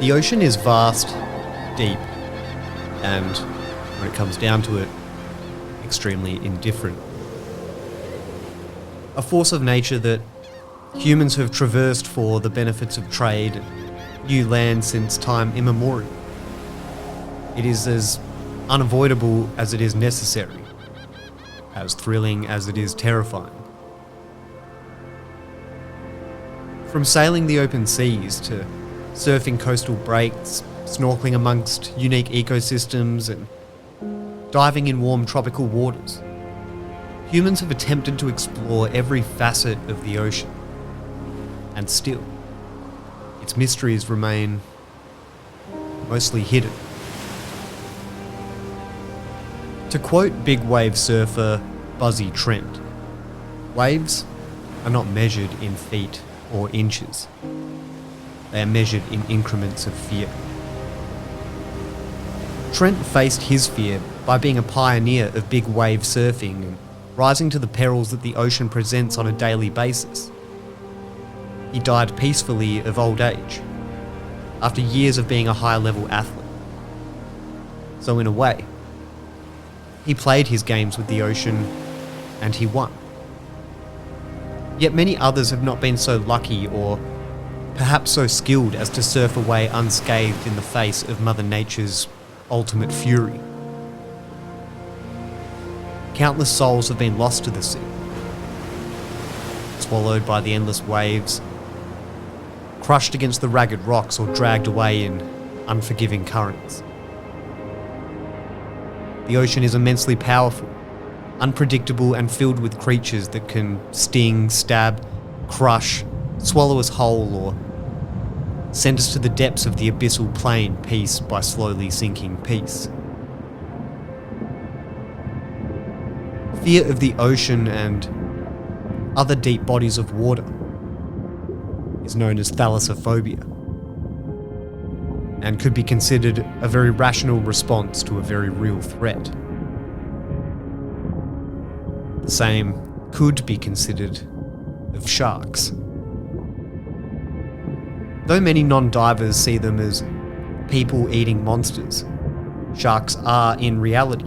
The ocean is vast, deep, and when it comes down to it, extremely indifferent. A force of nature that humans have traversed for the benefits of trade and new land since time immemorial. It is as unavoidable as it is necessary, as thrilling as it is terrifying. From sailing the open seas to surfing coastal breaks, snorkeling amongst unique ecosystems and diving in warm tropical waters, humans have attempted to explore every facet of the ocean. And still, its mysteries remain mostly hidden. To quote big wave surfer Buzzy Trent, waves are not measured in feet or inches. They are measured in increments of fear. Trent faced his fear by being a pioneer of big wave surfing and rising to the perils that the ocean presents on a daily basis. He died peacefully of old age, after years of being a high-level athlete. So in a way, he played his games with the ocean and he won. Yet many others have not been so lucky or perhaps so skilled as to surf away unscathed in the face of Mother Nature's ultimate fury. Countless souls have been lost to the sea, swallowed by the endless waves, crushed against the ragged rocks or dragged away in unforgiving currents. The ocean is immensely powerful, unpredictable and filled with creatures that can sting, stab, crush, swallow us whole or send us to the depths of the abyssal plain piece by slowly sinking piece. Fear of the ocean and other deep bodies of water is known as thalassophobia and could be considered a very rational response to a very real threat. The same could be considered of sharks. Though many non-divers see them as people-eating monsters, sharks are, in reality,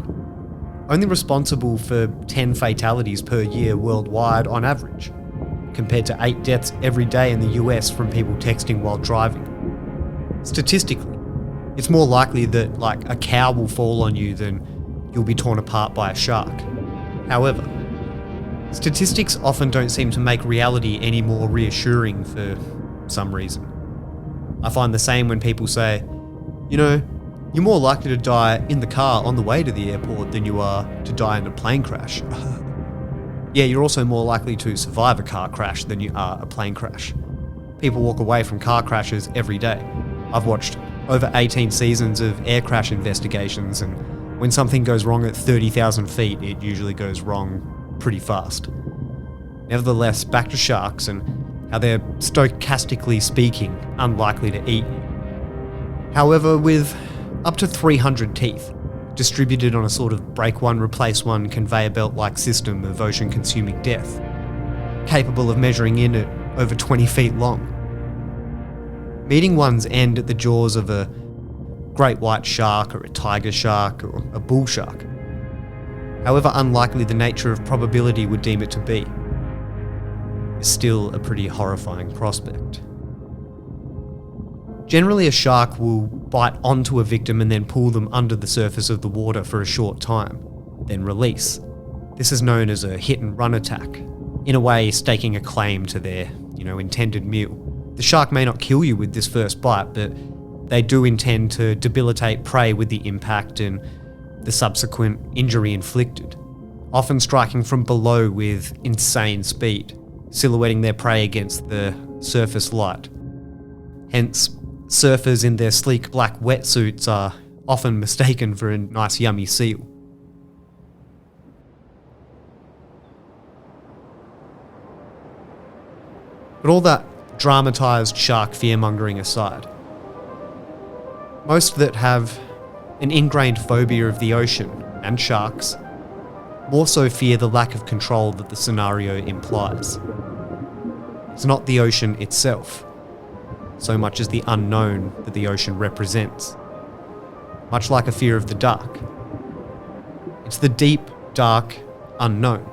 only responsible for 10 fatalities per year worldwide on average, compared to 8 deaths every day in the US from people texting while driving. Statistically, it's more likely that a cow will fall on you than you'll be torn apart by a shark. However, statistics often don't seem to make reality any more reassuring for some reason. I find the same when people say, you're more likely to die in the car on the way to the airport than you are to die in a plane crash. Yeah, you're also more likely to survive a car crash than you are a plane crash. People walk away from car crashes every day. I've watched over 18 seasons of air crash investigations, and when something goes wrong at 30,000 feet, it usually goes wrong pretty fast. Nevertheless, back to sharks and how they're, stochastically speaking, unlikely to eat you. However, with up to 300 teeth, distributed on a sort of break one, replace one conveyor belt-like system of ocean-consuming death, capable of measuring in at over 20 feet long. Meeting one's end at the jaws of a great white shark or a tiger shark or a bull shark, however unlikely the nature of probability would deem it to be, is still a pretty horrifying prospect. Generally, a shark will bite onto a victim and then pull them under the surface of the water for a short time, then release. This is known as a hit and run attack, in a way staking a claim to their, intended meal. The shark may not kill you with this first bite, but they do intend to debilitate prey with the impact and the subsequent injury inflicted, often striking from below with insane speed, silhouetting their prey against the surface light. Hence, surfers in their sleek black wetsuits are often mistaken for a nice yummy seal. But all that dramatised shark fear-mongering aside, most that have an ingrained phobia of the ocean and sharks more so fear the lack of control that the scenario implies. It's not the ocean itself, so much as the unknown that the ocean represents. Much like a fear of the dark. It's the deep, dark, unknown.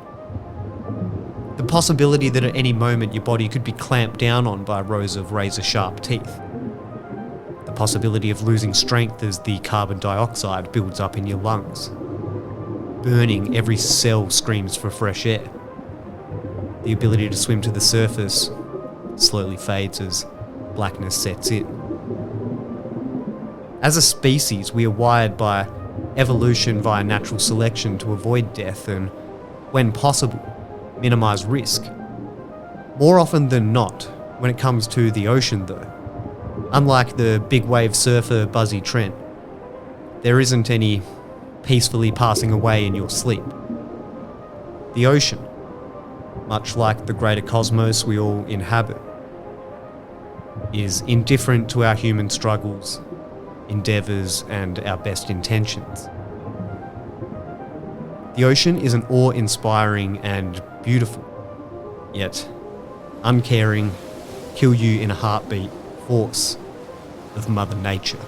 The possibility that at any moment your body could be clamped down on by rows of razor-sharp teeth. The possibility of losing strength as the carbon dioxide builds up in your lungs. Burning, every cell screams for fresh air. The ability to swim to the surface slowly fades as blackness sets in. As a species, we are wired by evolution via natural selection to avoid death and, when possible, minimize risk. More often than not, when it comes to the ocean though, unlike the big wave surfer Buzzy Trent, there isn't any peacefully passing away in your sleep. The ocean, much like the greater cosmos we all inhabit, is indifferent to our human struggles, endeavours and our best intentions. The ocean is an awe-inspiring and beautiful, yet uncaring, kill you in a heartbeat force of Mother Nature.